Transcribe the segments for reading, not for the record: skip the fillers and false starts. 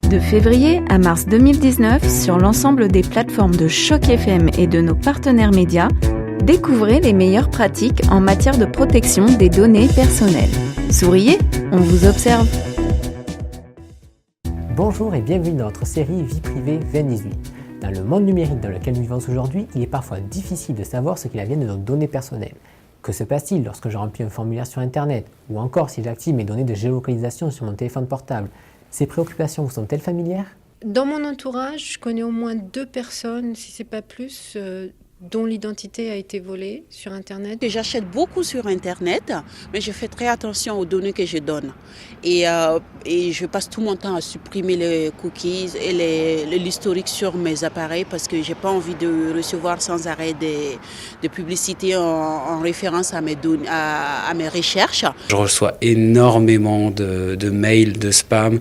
De février à mars 2019, sur l'ensemble des plateformes de Choc FM et de nos partenaires médias, découvrez les meilleures pratiques en matière de protection des données personnelles. Souriez, on vous observe. Bonjour et bienvenue dans notre série Vie privée 2018. Dans le monde numérique dans lequel nous vivons aujourd'hui, il est parfois difficile de savoir ce qu'il advient de nos données personnelles. Que se passe-t-il lorsque je remplis un formulaire sur Internet? Ou encore si j'active mes données de géolocalisation sur mon téléphone portable? Ces préoccupations vous sont-elles familières? Dans mon entourage, je connais au moins 2 personnes, si ce n'est pas plus, dont l'identité a été volée sur Internet. J'achète beaucoup sur Internet, mais je fais très attention aux données que je donne. Et je passe tout mon temps à supprimer les cookies et l'historique sur mes appareils parce que je n'ai pas envie de recevoir sans arrêt des publicités en référence à mes recherches. Je reçois énormément de mails, de spam,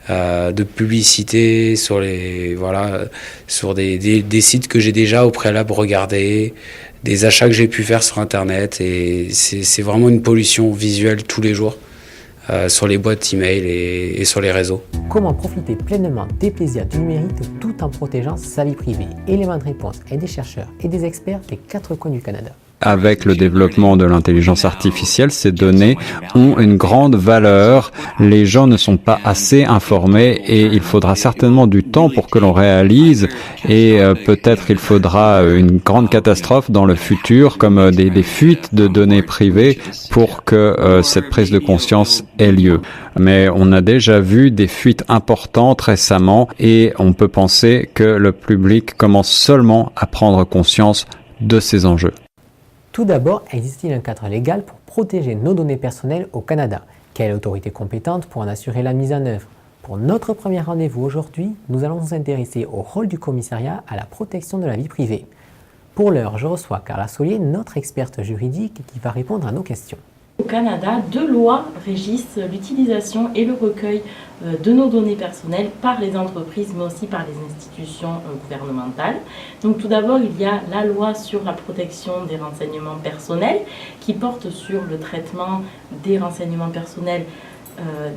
de publicité sur des sites que j'ai déjà au préalable regardés, des achats que j'ai pu faire sur Internet, et c'est vraiment une pollution visuelle tous les jours sur les boîtes email et sur les réseaux. Comment profiter pleinement des plaisirs du numérique tout en protégeant sa vie privée? Élément de réponse et des chercheurs et des experts des 4 coins du Canada. Avec le développement de l'intelligence artificielle, ces données ont une grande valeur. Les gens ne sont pas assez informés et il faudra certainement du temps pour que l'on réalise, et peut-être il faudra une grande catastrophe dans le futur, comme des fuites de données privées, pour que cette prise de conscience ait lieu. Mais on a déjà vu des fuites importantes récemment et on peut penser que le public commence seulement à prendre conscience de ces enjeux. Tout d'abord, existe-t-il un cadre légal pour protéger nos données personnelles au Canada? Quelle autorité compétente pour en assurer la mise en œuvre? Pour notre premier rendez-vous aujourd'hui, nous allons nous intéresser au rôle du commissariat à la protection de la vie privée. Pour l'heure, je reçois Carla Solier, notre experte juridique, qui va répondre à nos questions. Au Canada, 2 lois régissent l'utilisation et le recueil de nos données personnelles par les entreprises, mais aussi par les institutions gouvernementales. Donc tout d'abord, il y a la loi sur la protection des renseignements personnels qui porte sur le traitement des renseignements personnels,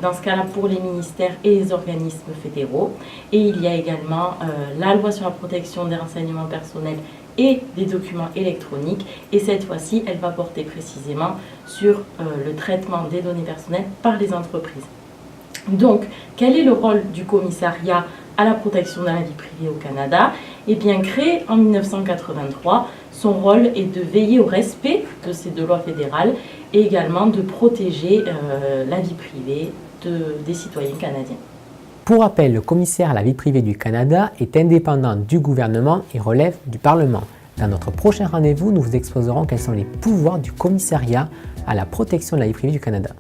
dans ce cas-là pour les ministères et les organismes fédéraux. Et il y a également la loi sur la protection des renseignements personnels et des documents électroniques, et cette fois-ci, elle va porter précisément sur le traitement des données personnelles par les entreprises. Donc, quel est le rôle du commissariat à la protection de la vie privée au Canada? Eh bien, créé en 1983, son rôle est de veiller au respect de ces 2 lois fédérales et également de protéger la vie privée des citoyens canadiens. Pour rappel, le commissaire à la vie privée du Canada est indépendant du gouvernement et relève du Parlement. Dans notre prochain rendez-vous, nous vous exposerons quels sont les pouvoirs du commissariat à la protection de la vie privée du Canada.